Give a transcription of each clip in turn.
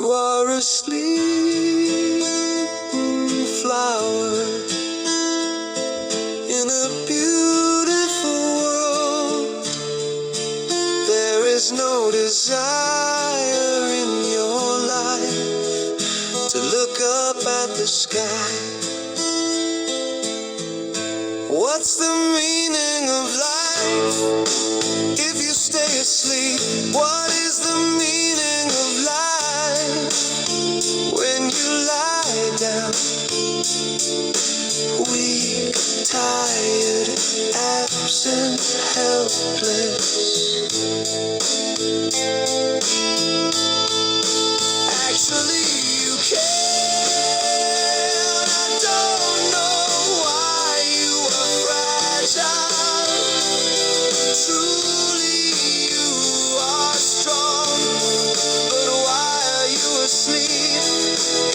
You are a sleeping flower in a beautiful world. There is no desire in your life to look up at the sky. What's the meaning of life if you stay asleep? What is the meaning of life when you lie down? Weak, tired, absent, helpless. Actually, you can. I don't know why you are fragile. Truly, you are strong. But why are you asleep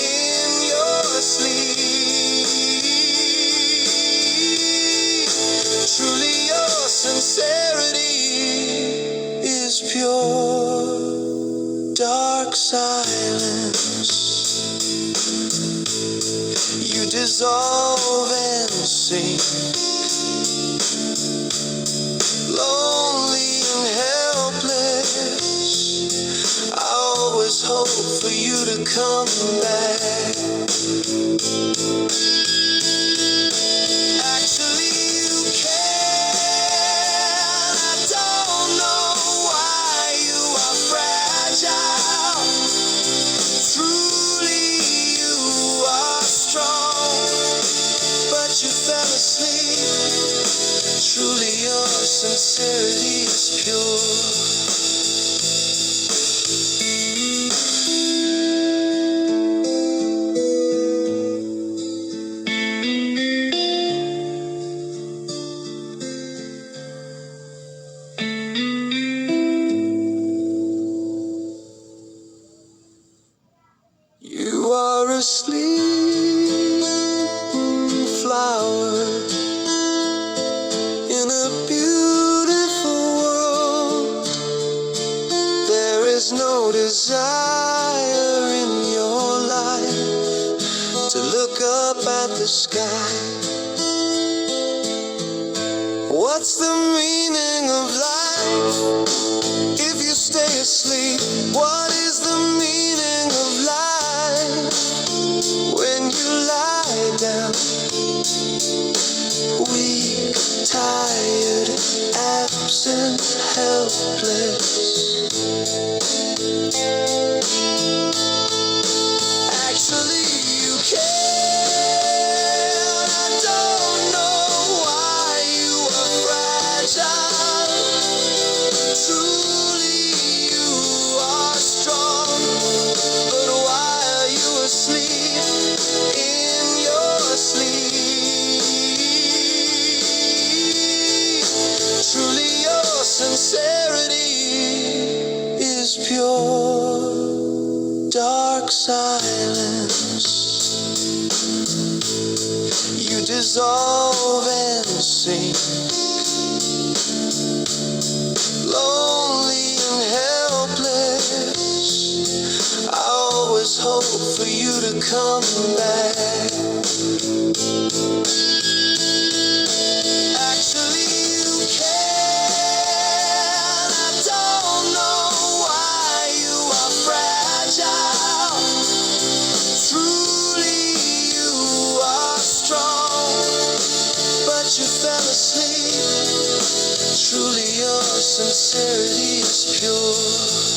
in your sleep? Truly, your sincerity is pure. Dark silence, you dissolve and sink. Lonely and helpless, I always hope for you to come back. Actually, you can. I don't know why you are fragile. Truly, you are strong, but you fell asleep. Truly, your sincerity is pure. You are a sleeping flower in a beautiful world. There is no desire in your life to look up at the sky. What's the meaning of life if you stay asleep? What is the meaning of life when you lie down? Weak, tired, absent, helpless. Actually, you can. I don't know why you are fragile. Truly, you are strong. But why are you asleep in your sleep? Truly, your sincerity is pure. Dark silence, you dissolve and sink. Lonely and helpless, I always hope for you to come back. Actually, you can. I don't know why you are fragile. Truly, you are strong, but you fell asleep. Truly, your sincerity is pure.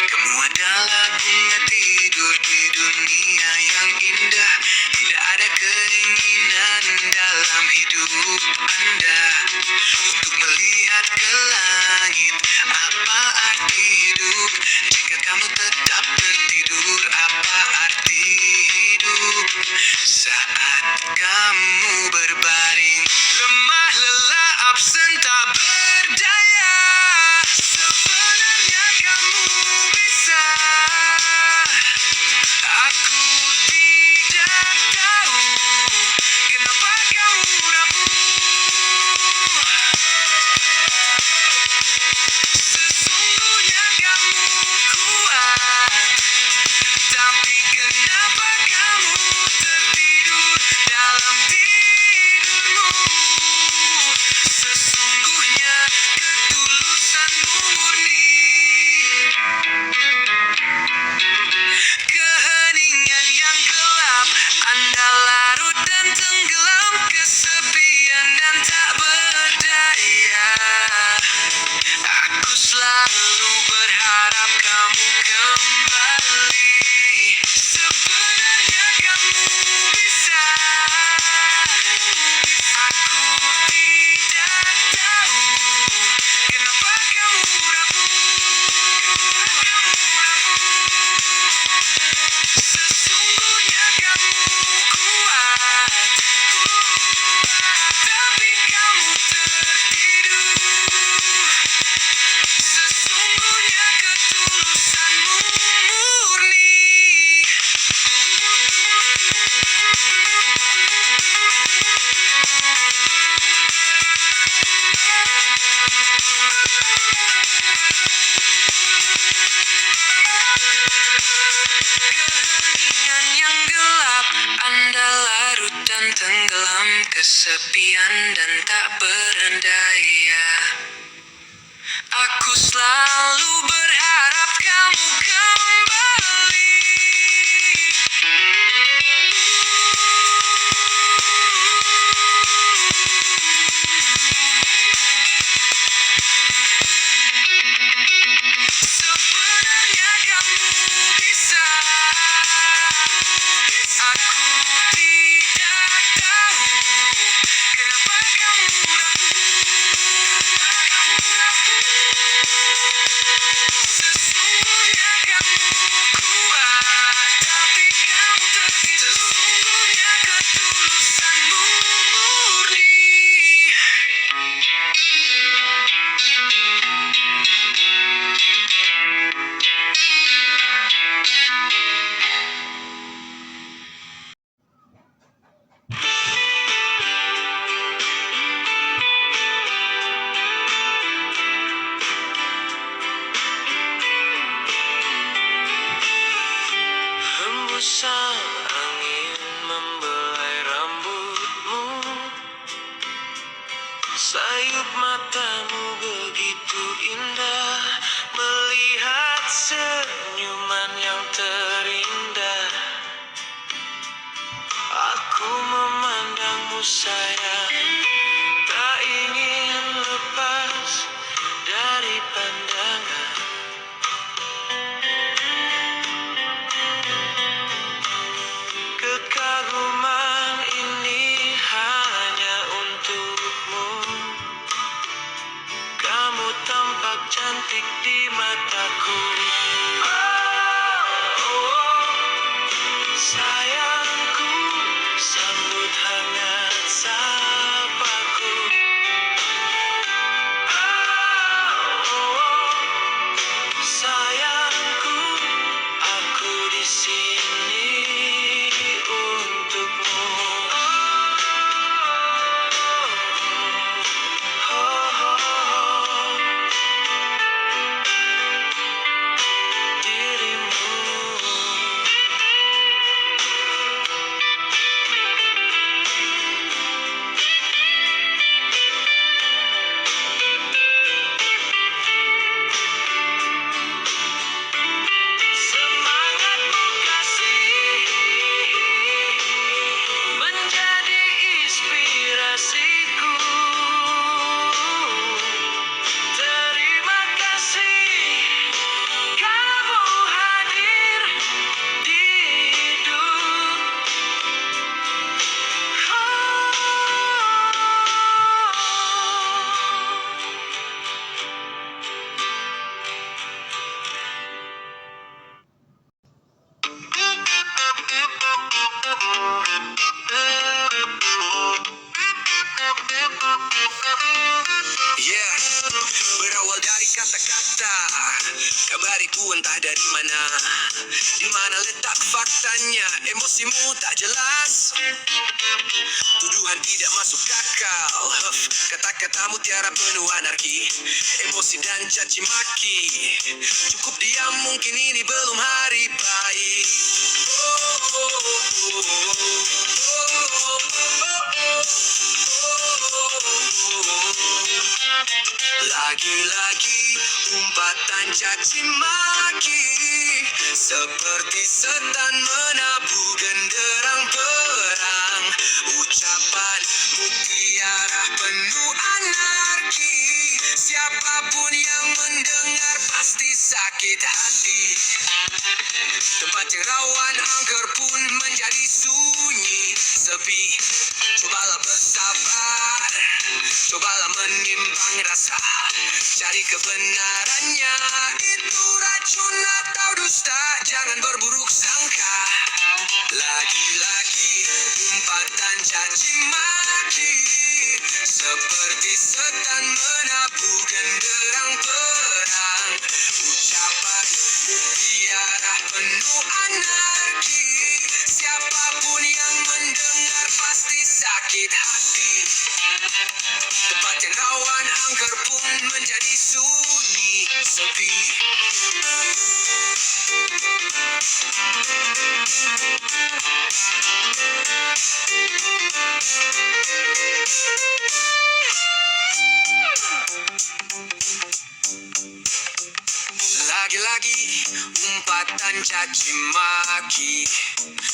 Kamu adalah bunga tidur di dunia yang indah. Tidak ada keinginan dalam hidup Anda untuk melihat ke langit. Apa arti hidup jika kamu tetap tertidur? Apa arti hidup saat kamu berbaring? dan tak berdaya. Aku selalu berharap kamu kembali. Sebenarnya kamu bisa. Aku tidak tahu kenapa kamu ragu. Sesungguhnya kamu kuat, tapi kamu tertidur. Sesungguhnya ketulusanmu murni. Keheningan yang gelap, Anda larut dan tenggelam, kesepian dan tak berdaya. Aku selalu berharap kamu kembali. Sebenarnya kamu bisa. Aku tidak tahu kenapa kamu ragu. Sesungguhnya kamu kuat, tapi kamu tertidur. Sesungguhnya ketulusanmu murni. Hembusan angin membelai rambutmu, sayup matamu begitu indah, melihat senyuman yang terindah. Aku memandangmu sayang, tak ingin lepas dari pandangan. Kekaguman ini hanya untukmu. Kamu tampak cantik di mataku. Oh, sayangku, sambut hangat sapaku. Oh, sayangku, aku di sini untukmu. Semangatmu kasih menjadi inspirasiku. Terima kasih kamu hadir di hidup. Yeah, berawal dari kata-kata, kabariku entah dari mana. Di mana letak faktanya, emosimu tak jelas. Tuduhan tidak masuk akal, kata-katamu tiara penuh anarki, emosi dan caci maki. Cukup diam, mungkin ini belum hari baik. Lagi-lagi umpatan caci maki, seperti setan menabuh genderang perang. Ucapan mutiara sakit hati. Tempat yang rawan angker pun menjadi sunyi, sepi. Cobalah bersabar, cobalah menimbang rasa, cari kebenarannya. Itu racun atau dusta, jangan berburuk sangka. Lagi-lagi umpatan caci maki, seperti setan menabuh genderang perang. Ucapan mutiara penuh anarki, siapapun yang mendengar pasti sakit hati. Tempat yang rawan angker pun menjadi sunyi, sepi. Lagi-lagi umpatan caci maki,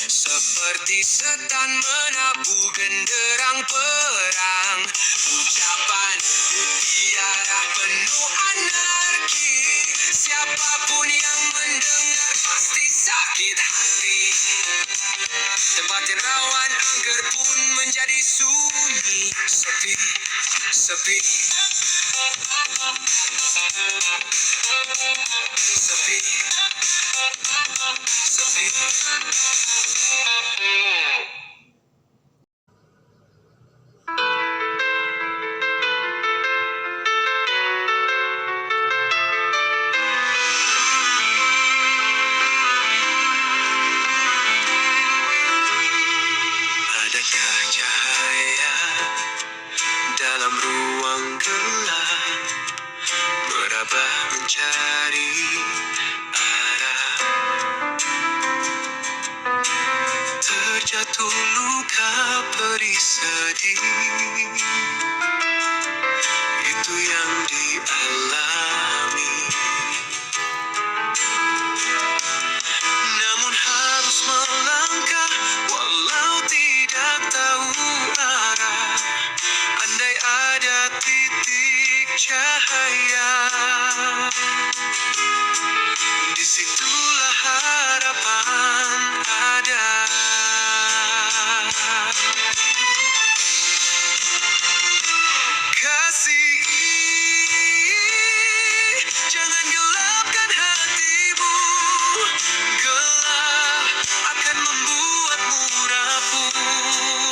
seperti setan menabuh genderang perang. Ucapan mutiara penuh anarki, siapapun yang mendengar pasti sakit hati. Tempat yang rawan angker pun menjadi sunyi, sepi, sepi. Sepi, sepi. Adakah cahaya dalam ruang gelap, meraba mencari arah? Terjatuh luka perih sedih, itu yang dialami. Namun harus melangkah walau tidak tahu arah. Andai ada titik cahaya, disitulah harapan ada. Kasih, jangan gelapkan hatimu. Gelap akan membuatmu rapuh.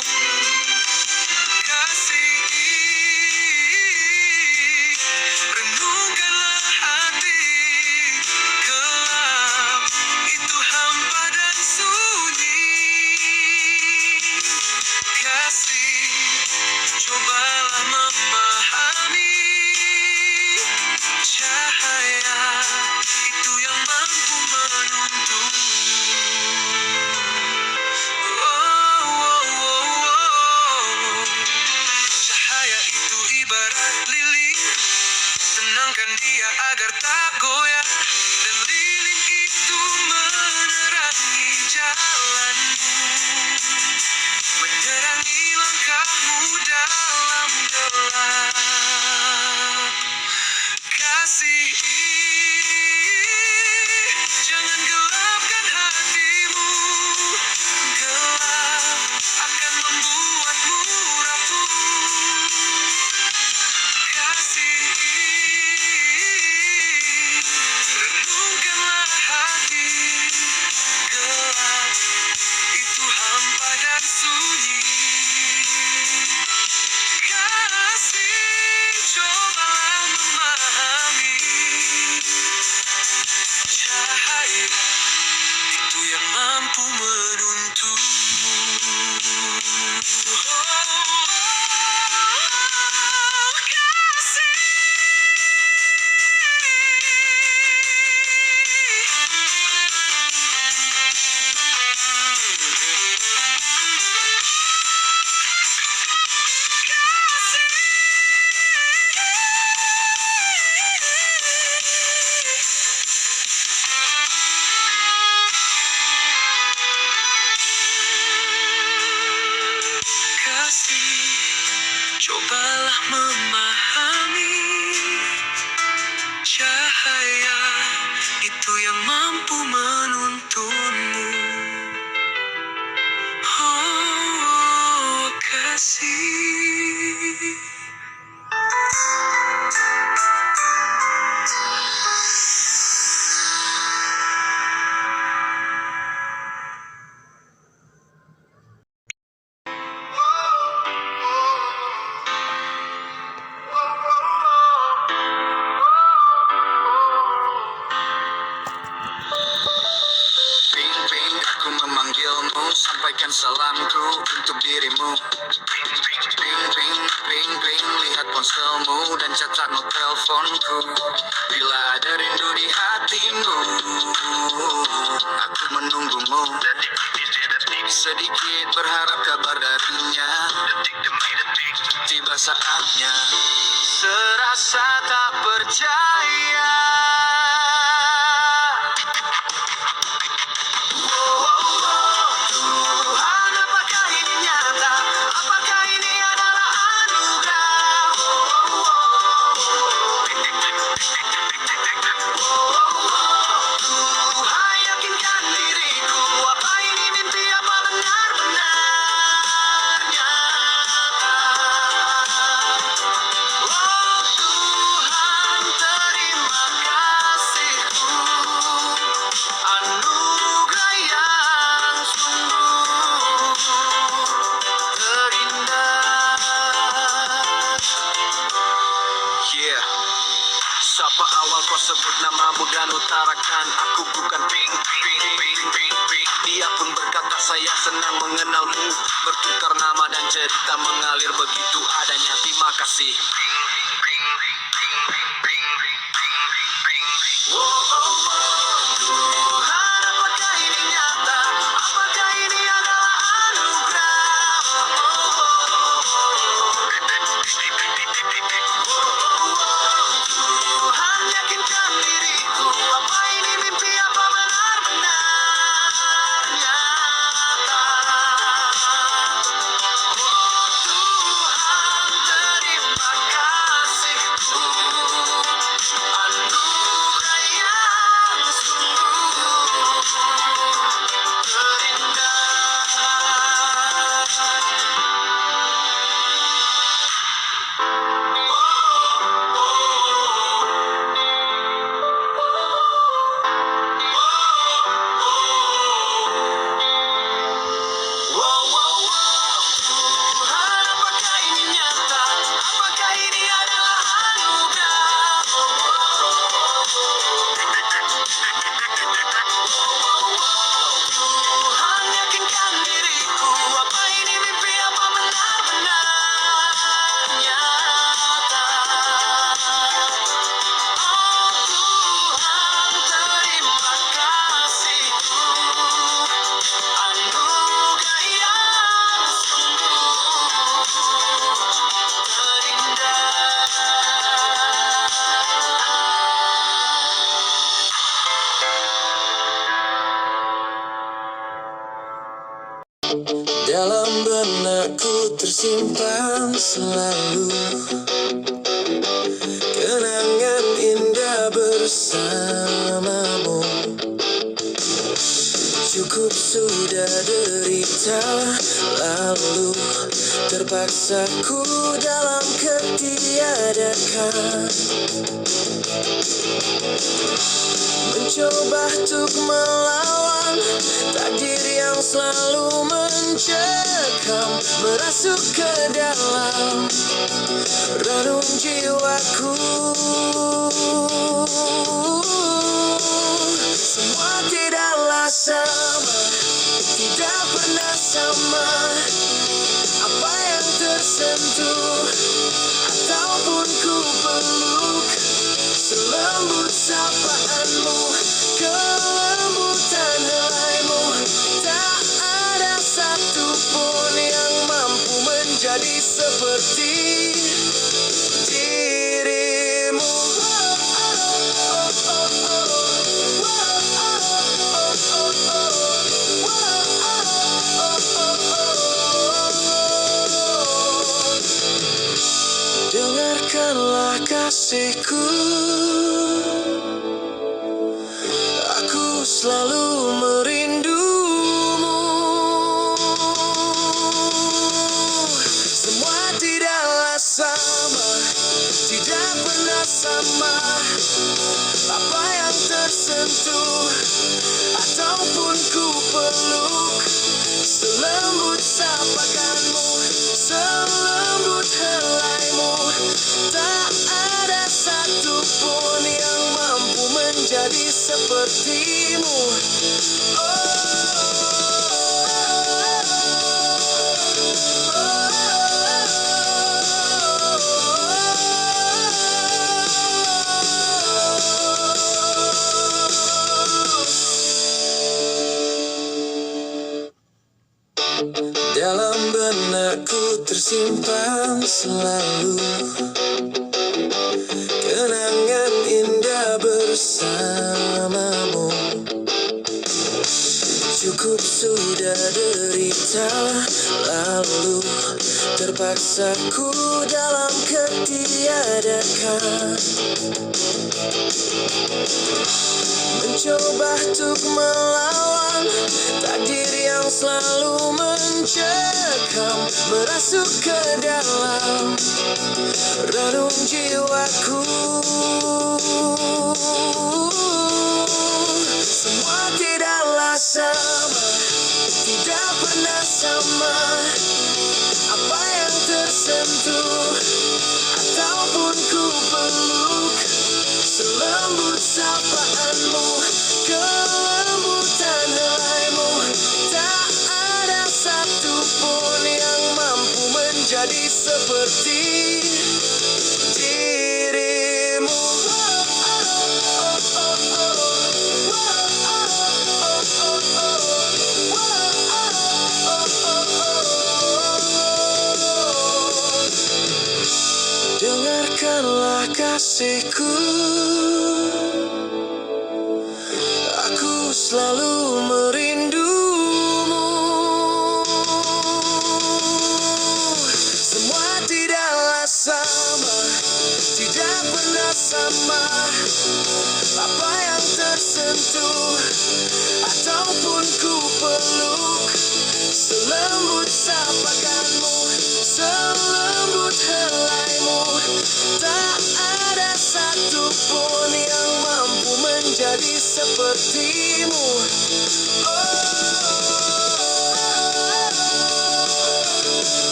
Kasih, renungkanlah hati. Gelap itu hampa dan sunyi. Kasih, cobalah memahami. Cahaya itu yang mampu menuntun. Cahaya itu ibarat lilin, tenangkan dia agar tak goyah. Dan lilin itu menerangi jalanmu, menerangi langkahmu dalam gelap. Kasih, jangan gelapkan hatimu. Gelap akan membuatmu rapuh. Kasih, renungkanlah hati. Gelap itu hampa dan sunyi. Kasih, cobalah memahami. Cahaya itu yang mampu menuntunmu. Kasih. Kasih, cobalah memahami. Cahaya Berikan salamku untuk dirimu. Ping, ping, ping, ping, ping, ping. Lihat ponselmu dan catat not teleponku. Bila ada rindu di hatimu, aku menunggumu. Detik sedikit berharap kabar darinya. Detik demi detik tiba saatnya. Serasa tak percaya. Tuhan, apakah ini nyata? Apakah ini adalah anugerah? Tuhan, yakinkan diriku. Apa ini mimpi, apa benar-benar nyata? Oh Tuhan, terima kasih-Ku, anugerah yang sungguh terindah. Yeah. Sapa awal kau sebut namamu dan utarakan aku bukan ping, ping, ping, ping, ping. Dia pun berkata saya senang mengenalmu. Bertukar nama dan cerita mengalir begitu adanya. Terima kasih. Ping, ping, ping, ping, ping, ping, ping. Tuhan, apakah ini nyata? Apakah ini adalah anugerah? Tuhan, yakinkan diriku. Apa ini mimpi, apa benar-benar nyata? Oh Tuhan, terima kasih-Ku, anugerah yang sungguh terindah. Tuhan, apakah ini nyata? Apakah ini adalah anugerah? Tuhan, yakinkan diriku. Apa ini mimpi, apa benar-benar nyata? Oh Tuhan, terima kasih-Ku, anugerah yang sungguh terindah. Dalam benakku tersimpan selalu kenangan indah bersamamu. Cukup sudah derita lalu, terpaksa ku dalam ketiadakan. Mencoba untuk melawan takdir yang selalu mencekam, merasuk ke dalam relung jiwaku. Semua tidaklah sama, tidak pernah sama. Apa yang tersentuh ataupun ku peluk, selembut sapaanmu, kelembutan helaimu, tak ada satupun yang mampu menjadi seperti dirimu. Dengarkanlah kasihku, aku selalu merindumu. Semua tidaklah sama, tidak pernah sama. Apa yang tersentuh ataupun ku peluk, selembut sapakanmu, selembut helaimu, tak ada satupun yang mampu menjadi sepertimu. Oh, simpan selalu kenangan indah bersamamu. Cukup sudah derita lalu, terpaksa ku dalam ketiadakan, mencoba untuk melawan takdir yang selalu mencekam, merasuk ke dalam relung jiwaku. Semua tidaklah sama, tidak pernah sama. Apa yang tersentuh ataupun ku peluk, selembut sapaanmu, kelembutan helaimu, tak ada satupun yang mampu menjadi seperti dirimu. Dengarkanlah kasihku, aku selalu merindumu. Semua tidaklah sama, tidak pernah sama. Apa yang tersentuh ataupun ku peluk, selembut sapakanmu, selembut helaimu, tak ada satupun yang mampu menjadi sepertimu.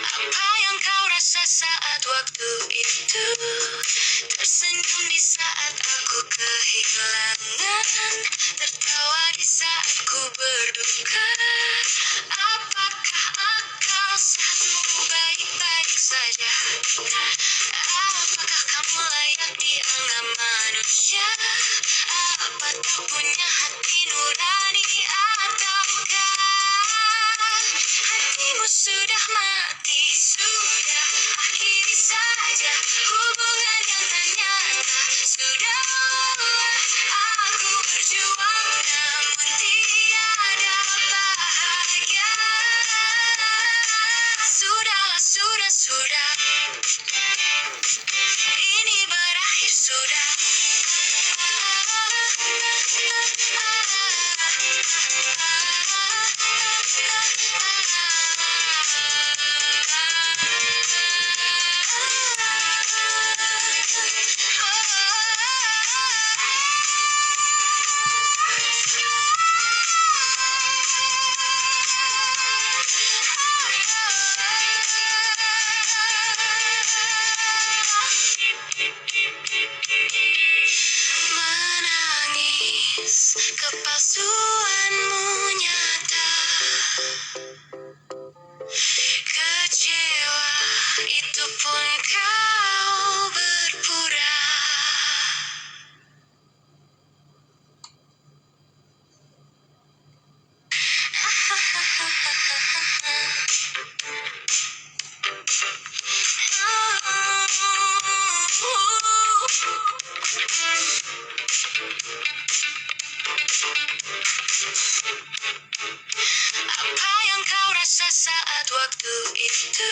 Apa yang kau rasa saat waktu itu? Tersenyum di saat aku kehilangan, tertawa di saat ku berduka. Apakah akal sehatmu baik-baik saja? Apakah kamu layak dianggap manusia? Apa tak punya hati nurani? Ataukah hatimu sudah mati? Sudah akhiri saja hubungan yang ternyata sudah lelah. Aku berjuang namun tiada bahagia. Sudahlah, sudah, ini berakhir sudah. Menangis, kepalsuanmu nyata. Kecewa, itu pun kau berpura. Apa yang kau rasa saat waktu itu?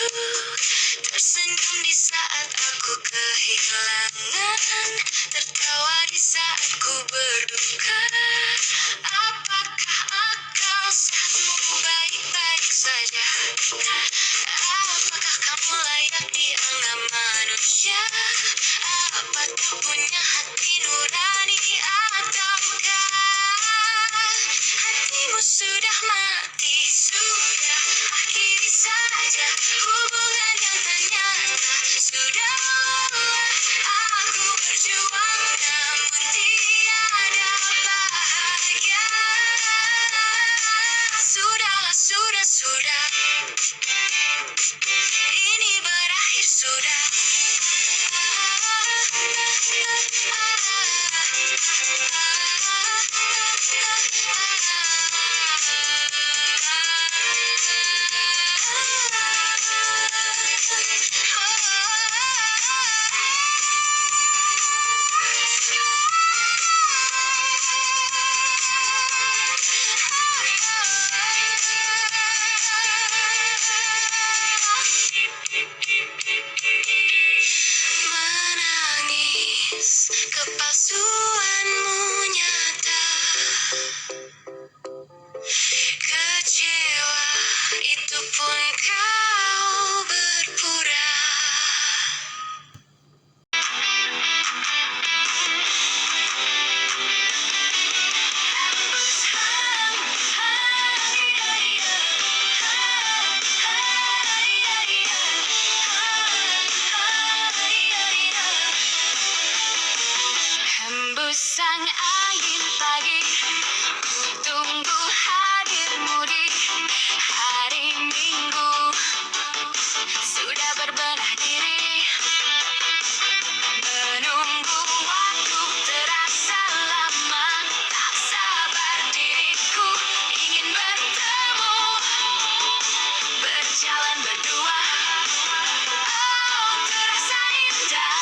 Tersenyum di saat aku kehilangan, tertawa di saat ku berduka. Apakah akal sehatmu baik-baik saja? Apakah kamu layak dianggap manusia? Apa tak punya hati nurani? Ataukah hatimu sudah mati? Sudah akhiri saja hubungan Menangis, kepalsuanmu nyata. Kecewa, itu pun kau berpura. Hembusan angin pagi, ku tunggu hadirmu di hari Minggu. Sudah berbenah diri, menunggu waktu terasa lama. Tak sabar diriku ingin bertemu, berjalan berdua. Oh, terasa indah.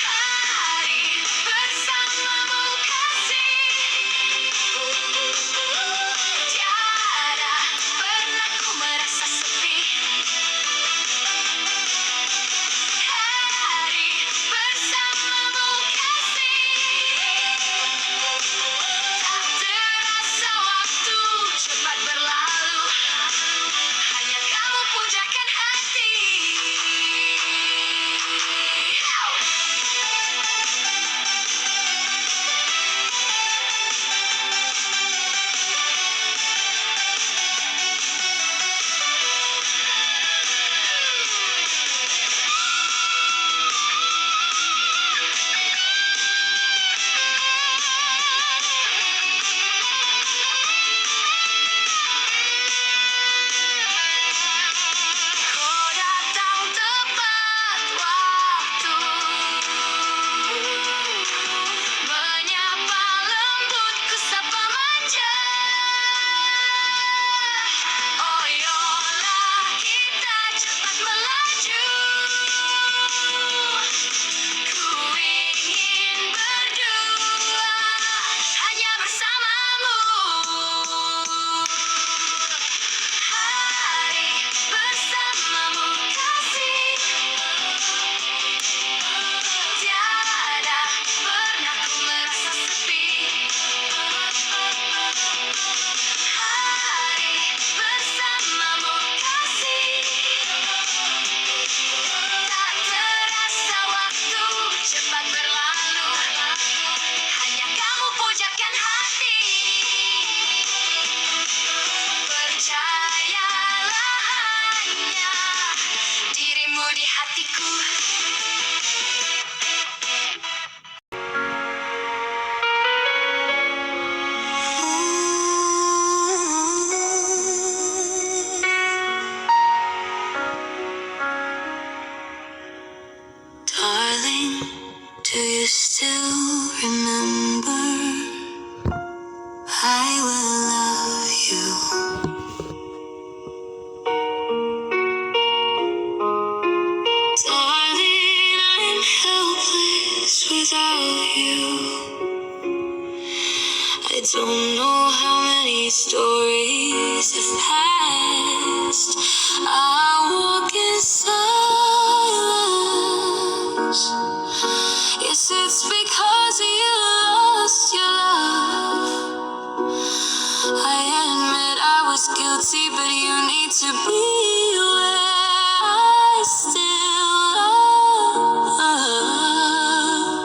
Hari bersamamu kasih, tiada pernah ku merasa sepi. Hari bersamamu kasih, tak terasa waktu cepat berlalu. Hanya kamu pujakan hati. Kau datang tepat waktu, menyapa lembut, ku sapa manja. Oh yolah, kita cepat melaju. Ku ingin berdua, hanya bersamamu. Hari bersamamu kasih, tiada pernah ku merasa sepi. Hari bersamamu kasih, tak terasa waktu cepat berlalu. Hanya kamu pujakan hati. Percayalah, hanya dirimu di hatiku. Darling, do you still remember? I will love you. Darling, I'm helpless without you. I don't know how many stories have passed. I walk in silence. Yes, it's because you lost your love. I admit I was guilty, but you need to be where I still love.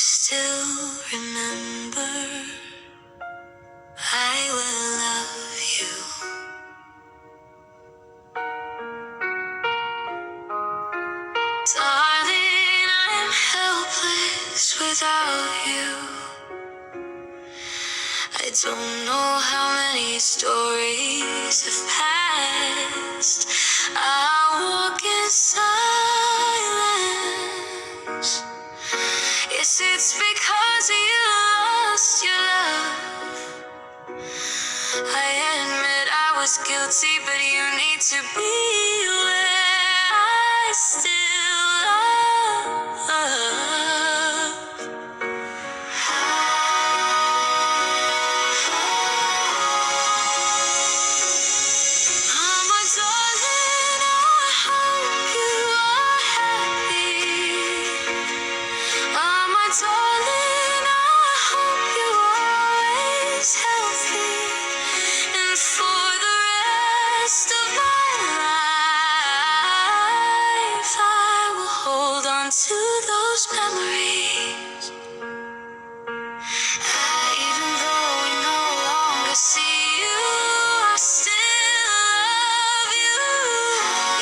still remember, I will love you. Darling, I'm helpless without you. I don't know how many stories have passed. I'll walk in silence. Yes, it's because you lost your love. I admit I was guilty, but you need to be where I still love. Mama, darling, I hope you are happy. Mama, darling, I hope you're always healthy. And for the rest of my life, I will hold on to those memories. Even though we no longer see you, I still love you.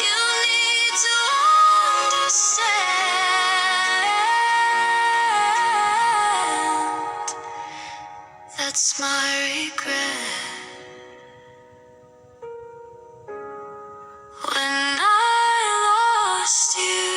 You need to understand. That's my regret. When I lost you.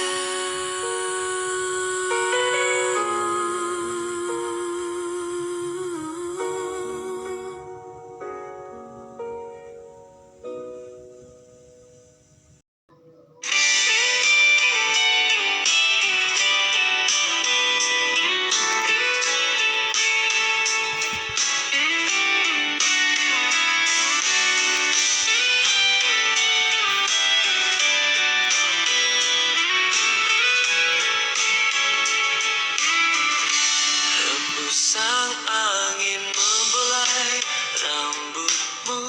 Hembusang angin membelai rambutmu,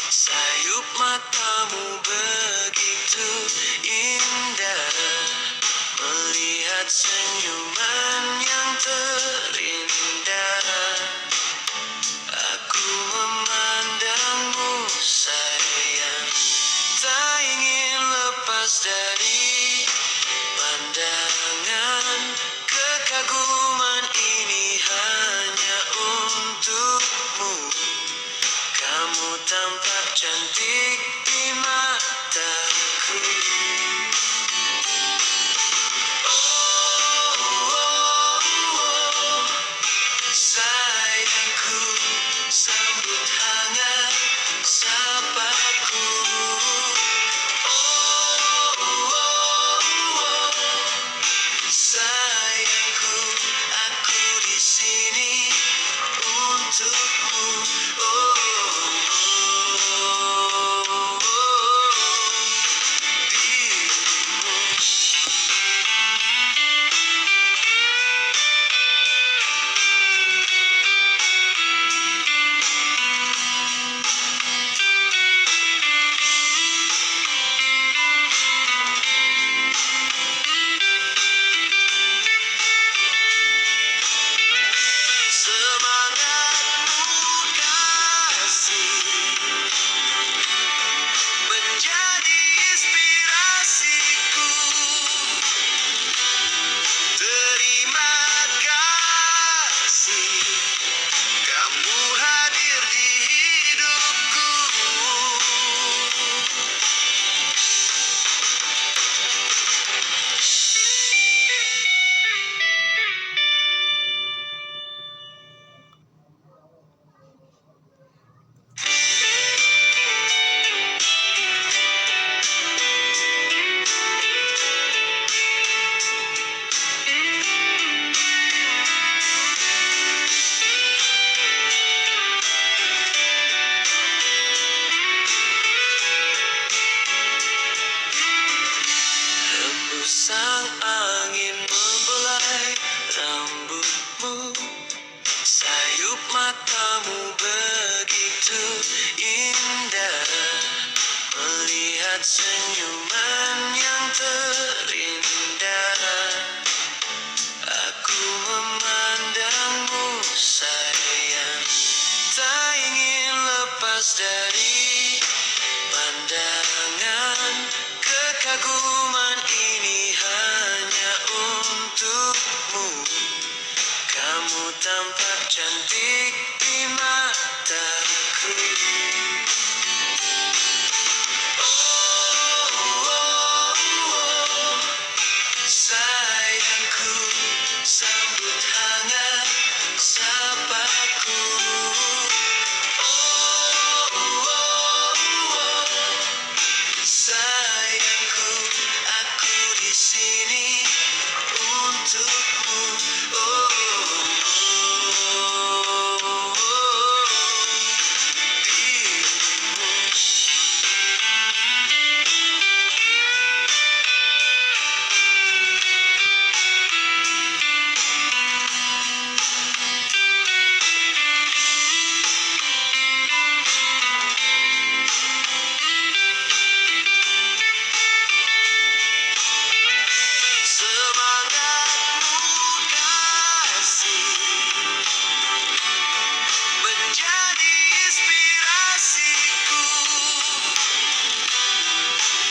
sayup matamu begitu indah, melihat senyuman yang terindah. Aku memandangmu sayang, tak ingin lepas dari pandangan. Kekaguman ini hanya untukmu. Kamu tampak cantik di mataku. Oh, oh, oh, oh. untukmu. Kamu tampak cantik di mataku. Sayangku, sambut hangat sapaku. Sayangku, aku di sini untukmu. Semangatmu kasih menjadi inspirasiku.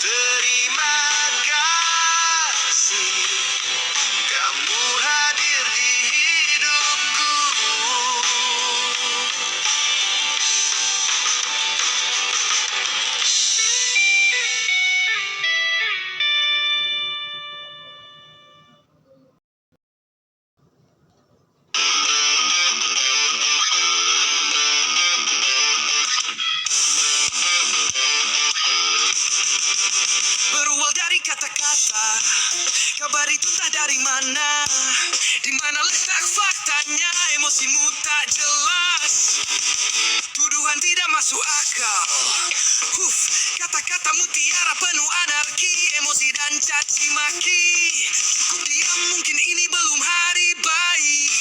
Terima kasih, kamu hadir di hidupku. Beruang dari kata-kata, kabar itu entah dari mana. Di mana letak faktanya, emosimu tak jelas. Tuduhan tidak masuk akal. Kata-katamu tiara penuh anarki, emosi dan caci maki. Cukup diam, mungkin ini belum hari baik.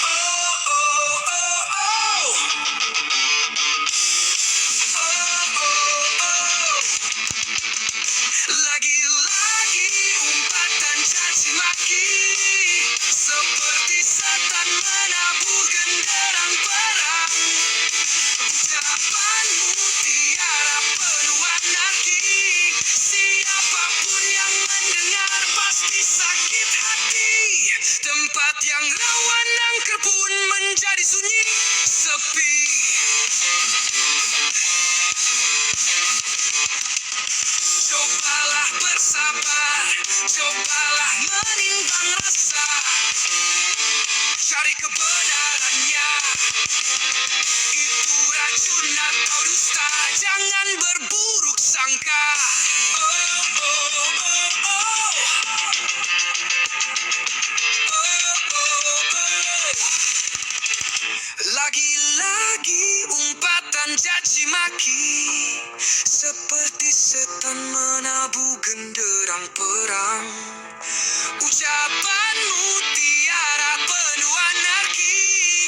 Oh, oh, oh, oh. Oh, oh, oh. Lagi-lagi umpatan caci maki, seperti setan menabuh genderang perang. Ucapanmu tiara penuh anarki, siapapun yang mendengar pasti sakit hati. Tempat yang rawan angker pun menjadi sunyi, sepi. Cobalah bersabar, cobalah menimbang rasa, cari kebenarannya. Itu racun atau dusta, jangan berburuk sangka. Oh, oh, oh, oh. Oh, oh, oh. Lagi-lagi umpatan caci maki, seperti setan menabuh genderang perang. Ucapanmu tiara penuh anarki,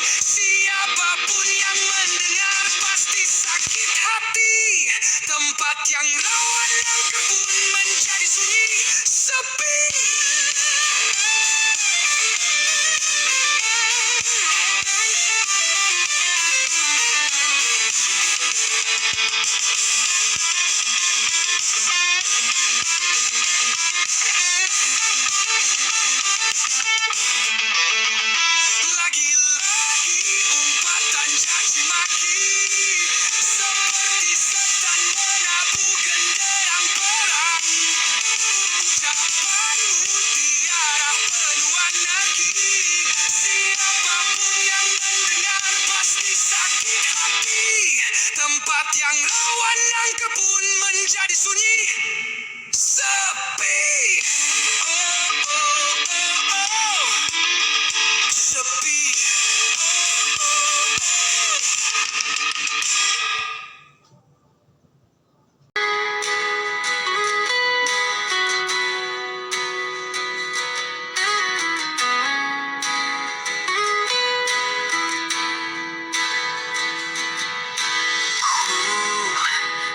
siapapun yang mendengar pasti sakit hati. Tempat yang rawan angker pun menjadi sunyi, sepi. Lagi-lagi umpatan caci maki, seperti setan menabuh genderang perang. Ucapanmu tiara penuh anarki, siapapun yang mendengar pasti sakit hati. Tempat yang rawan angker pun menjadi sunyi, sepi. Oh, oh, oh, oh. Sepi.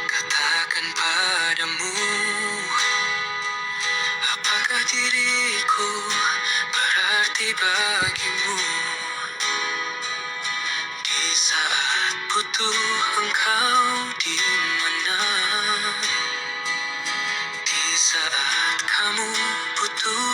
Katakan padamu, apakah diriku berarti bagimu? Di saat butuh engkau di mana? Di saat kamu butuh